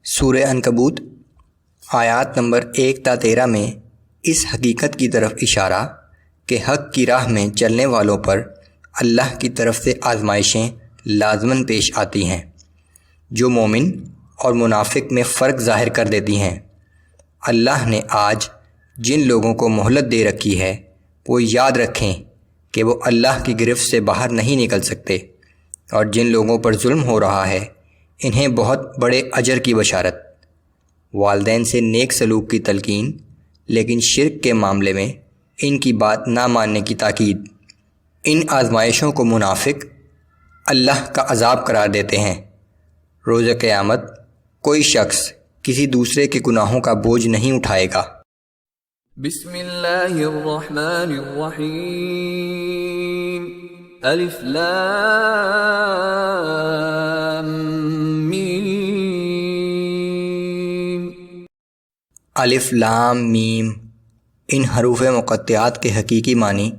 سورہ عنکبوت آیات نمبر 1 تا 13 میں اس حقیقت کی طرف اشارہ کہ حق کی راہ میں چلنے والوں پر اللہ کی طرف سے آزمائشیں لازماً پیش آتی ہیں جو مومن اور منافق میں فرق ظاہر کر دیتی ہیں۔ اللہ نے آج جن لوگوں کو مہلت دے رکھی ہے وہ یاد رکھیں کہ وہ اللہ کی گرفت سے باہر نہیں نکل سکتے، اور جن لوگوں پر ظلم ہو رہا ہے انہیں بہت بڑے اجر کی بشارت۔ والدین سے نیک سلوک کی تلقین، لیکن شرک کے معاملے میں ان کی بات نہ ماننے کی تاکید۔ ان آزمائشوں کو منافق اللہ کا عذاب قرار دیتے ہیں۔ روز قیامت کوئی شخص کسی دوسرے کے گناہوں کا بوجھ نہیں اٹھائے گا۔ بسم اللہ الرحمن الرحیم۔ الف لام میم۔ الف لام میم، ان حروف مقطعات کے حقیقی معنی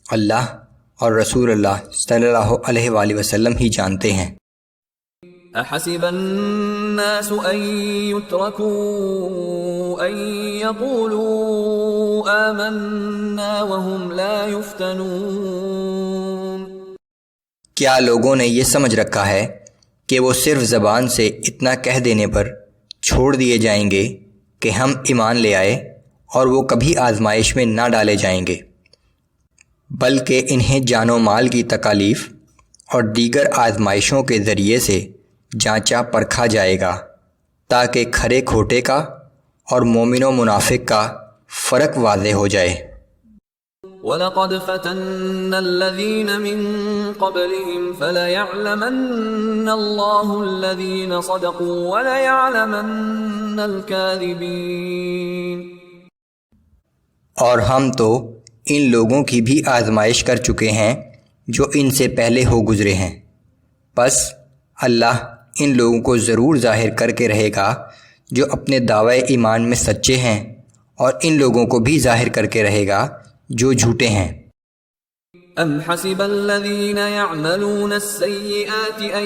اللہ اور رسول اللہ صلی اللہ علیہ وآلہ وسلم ہی جانتے ہیں۔ احسب الناس ان يتركوا ان يقولوا آمنا وهم لا يفتنون۔ کیا لوگوں نے یہ سمجھ رکھا ہے کہ وہ صرف زبان سے اتنا کہہ دینے پر چھوڑ دیے جائیں گے کہ ہم ایمان لے آئے اور وہ کبھی آزمائش میں نہ ڈالے جائیں گے، بلکہ انہیں جان و مال کی تکالیف اور دیگر آزمائشوں کے ذریعے سے جانچا پرکھا جائے گا تاکہ کھرے کھوٹے کا اور مومن و منافق کا فرق واضح ہو جائے۔ وَلَقَدْ فَتَنَّا الَّذِينَ مِن قَبْلِهِمْ فَلَيَعْلَمَنَّ اللَّهُ الَّذِينَ صَدَقُوا وَلَيَعْلَمَنَّ الْكَاذِبِينَ۔ اور ہم تو ان لوگوں کی بھی آزمائش کر چکے ہیں جو ان سے پہلے ہو گزرے ہیں، پس اللہ ان لوگوں کو ضرور ظاہر کر کے رہے گا جو اپنے دعوی ایمان میں سچے ہیں، اور ان لوگوں کو بھی ظاہر کر کے رہے گا جو جھوٹے ہیں۔ ام حسب الذین یعملون السیئات ان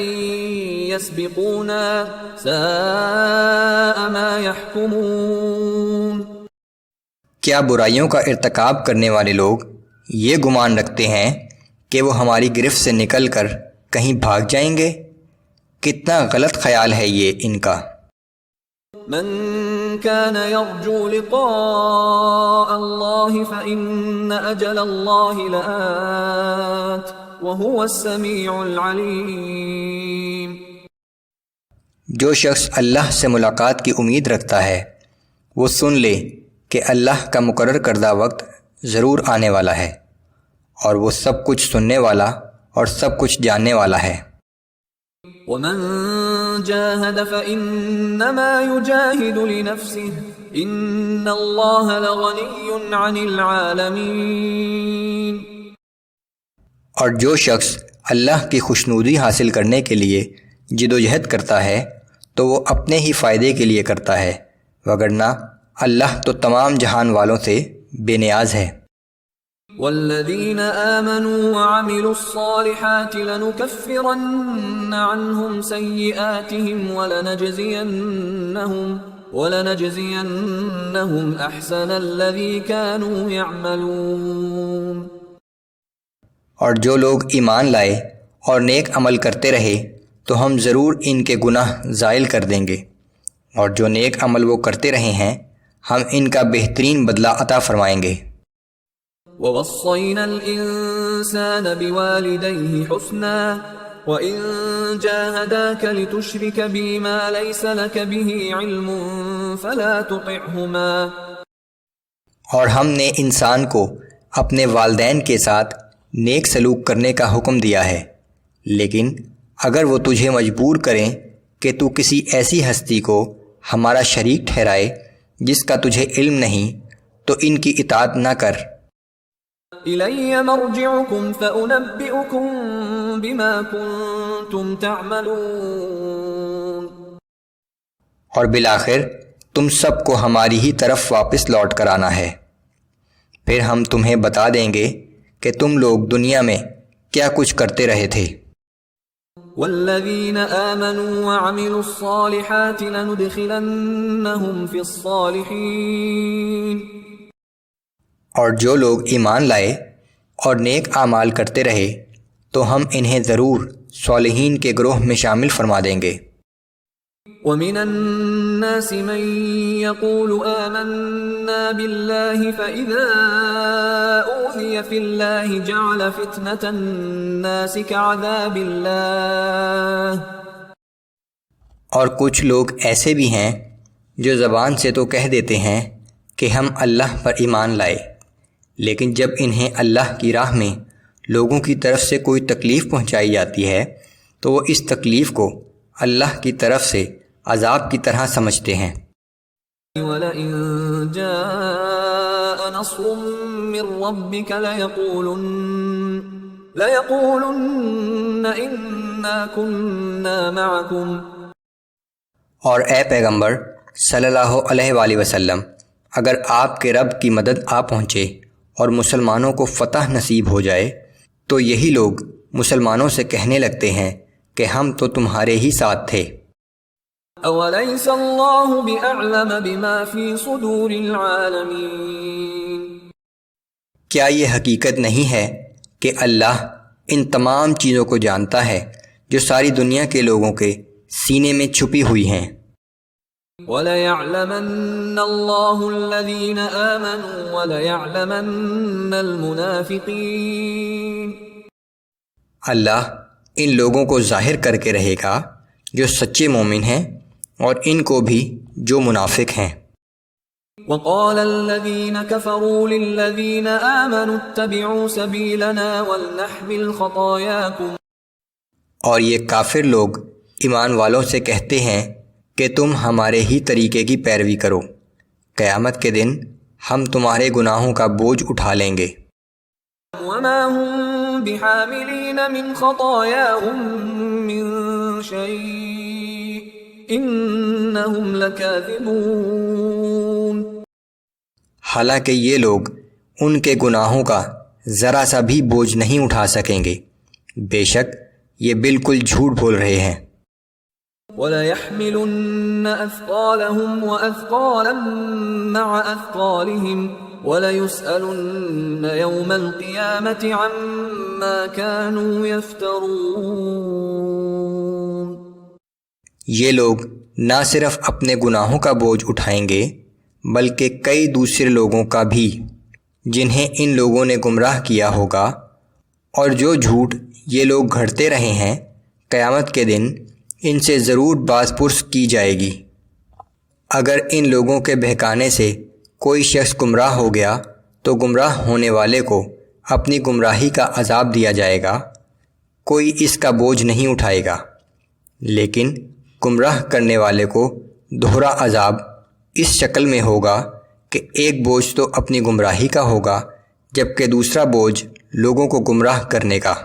یسبقونا ساء ما یحکمون۔ کیا برائیوں کا ارتکاب کرنے والے لوگ یہ گمان رکھتے ہیں کہ وہ ہماری گرفت سے نکل کر کہیں بھاگ جائیں گے؟ کتنا غلط خیال ہے یہ ان کا۔ من كان يرجو لقاء الله فإن أجل الله لآت وهو السميع العليم۔ جو شخص اللہ سے ملاقات کی امید رکھتا ہے وہ سن لے کہ اللہ کا مقرر کردہ وقت ضرور آنے والا ہے، اور وہ سب کچھ سننے والا اور سب کچھ جاننے والا ہے۔ ومن جاهد فإنما يجاهد لنفسه إن الله لغني عن العالمين۔ اور جو شخص اللہ کی خوشنودی حاصل کرنے کے لیے جدوجہد کرتا ہے تو وہ اپنے ہی فائدے کے لیے کرتا ہے، وگرنہ اللہ تو تمام جہان والوں سے بے نیاز ہے۔ والذین آمنوا وعملوا الصالحات لنکفرن عنهم سیئاتهم ولنجزینهم احسن الذی كانوا یعملون۔ اور جو لوگ ایمان لائے اور نیک عمل کرتے رہے تو ہم ضرور ان کے گناہ زائل کر دیں گے، اور جو نیک عمل وہ کرتے رہے ہیں ہم ان کا بہترین بدلہ عطا فرمائیں گے۔ وَوَصَّيْنَا الْإِنسَانَ بِوَالِدَيْهِ حُسْنًا وَإِن جَاهَدَاكَ لِتُشْرِكَ بِي مَا لَيْسَ لَكَ بِهِ عِلْمٌ فَلَا تُطِعْهُمَا۔ اور ہم نے انسان کو اپنے والدین کے ساتھ نیک سلوک کرنے کا حکم دیا ہے، لیکن اگر وہ تجھے مجبور کریں کہ تو کسی ایسی ہستی کو ہمارا شریک ٹھہرائے جس کا تجھے علم نہیں تو ان کی اطاعت نہ کر۔ إِلَيَّ مَرْجِعُكُمْ فَأُنَبِّئُكُمْ بِمَا كُنْتُمْ تَعْمَلُونَ۔ اور بالآخر تم سب کو ہماری ہی طرف واپس لوٹ کر آنا ہے، پھر ہم تمہیں بتا دیں گے کہ تم لوگ دنیا میں کیا کچھ کرتے رہے تھے۔ والذین آمنوا وعملوا الصالحات لندخلنہم فی الصالحین، اور جو لوگ ایمان لائے اور نیک اعمال کرتے رہے تو ہم انہیں ضرور صالحین کے گروہ میں شامل فرما دیں گے۔ وَمِنَ النَّاسِ مَن يَقُولُ آمَنَّا بِاللَّهِ فَإِذَا أُوذِيَ فِي اللَّهِ جَعَلَ فِتْنَةَ النَّاسِ كَعَذَابِ اللَّهِ، اور کچھ لوگ ایسے بھی ہیں جو زبان سے تو کہہ دیتے ہیں کہ ہم اللہ پر ایمان لائے، لیکن جب انہیں اللہ کی راہ میں لوگوں کی طرف سے کوئی تکلیف پہنچائی جاتی ہے تو وہ اس تکلیف کو اللہ کی طرف سے عذاب کی طرح سمجھتے ہیں۔ وَلَئِن جَاءَ نَصْرٌ مِّن رَّبِّكَ لَيَقُولُنَّ إِنَّا كُنَّا مَعَكُمْ، اور اے پیغمبر صلی اللہ علیہ وآلہ وسلم، اگر آپ کے رب کی مدد آ پہنچے اور مسلمانوں کو فتح نصیب ہو جائے تو یہی لوگ مسلمانوں سے کہنے لگتے ہیں کہ ہم تو تمہارے ہی ساتھ تھے۔ أَوَلَيْسَ اللَّهُ بِأَعْلَمَ بِمَا فِي صُدُورِ الْعَالَمِينَ، کیا یہ حقیقت نہیں ہے کہ اللہ ان تمام چیزوں کو جانتا ہے جو ساری دنیا کے لوگوں کے سینے میں چھپی ہوئی ہیں۔ وَلَيَعْلَمَنَّ اللَّهُ الَّذِينَ آمَنُوا وَلَيَعْلَمَنَّ الْمُنَافِقِينَ، اللہ ان لوگوں کو ظاہر کر کے رہے گا جو سچے مومن ہیں اور ان کو بھی جو منافق ہیں۔ وَقَالَ الَّذِينَ كَفَرُوا لِلَّذِينَ آمَنُوا اتَّبِعُوا سَبِيلَنَا وَلْنَحْمِلْ خَطَايَاكُمْ، اور یہ کافر لوگ ایمان والوں سے کہتے ہیں کہ تم ہمارے ہی طریقے کی پیروی کرو، قیامت کے دن ہم تمہارے گناہوں کا بوجھ اٹھا لیں گے۔ وَمَا هُمْ بِحَامِلِينَ مِنْ خَطَايَاهُمْ مِنْ شَيْءٍ إِنَّهُمْ لَكَاذِبُونَ، حالانکہ یہ لوگ ان کے گناہوں کا ذرا سا بھی بوجھ نہیں اٹھا سکیں گے، بے شک یہ بالکل جھوٹ بول رہے ہیں۔ وَلَيَحْمِلُنَّ أَثْقَالَهُمْ وَأَثْقَالًا مَعَ أَثْقَالِهِمْ وَلَيُسْأَلُنَّ يَوْمَ الْقِيَامَةِ عَمَّا كَانُوا يَفْتَرُونَ، یہ لوگ نہ صرف اپنے گناہوں کا بوجھ اٹھائیں گے بلکہ کئی دوسرے لوگوں کا بھی جنہیں ان لوگوں نے گمراہ کیا ہوگا، اور جو جھوٹ یہ لوگ گھڑتے رہے ہیں قیامت کے دن ان سے ضرور باز پرس کی جائے گی۔ اگر ان لوگوں کے بہکانے سے کوئی شخص گمراہ ہو گیا تو گمراہ ہونے والے کو اپنی گمراہی کا عذاب دیا جائے گا، کوئی اس کا بوجھ نہیں اٹھائے گا، لیکن گمراہ کرنے والے کو دوہرا عذاب اس شکل میں ہوگا کہ ایک بوجھ تو اپنی گمراہی کا ہوگا جبکہ دوسرا بوجھ لوگوں کو گمراہ کرنے کا۔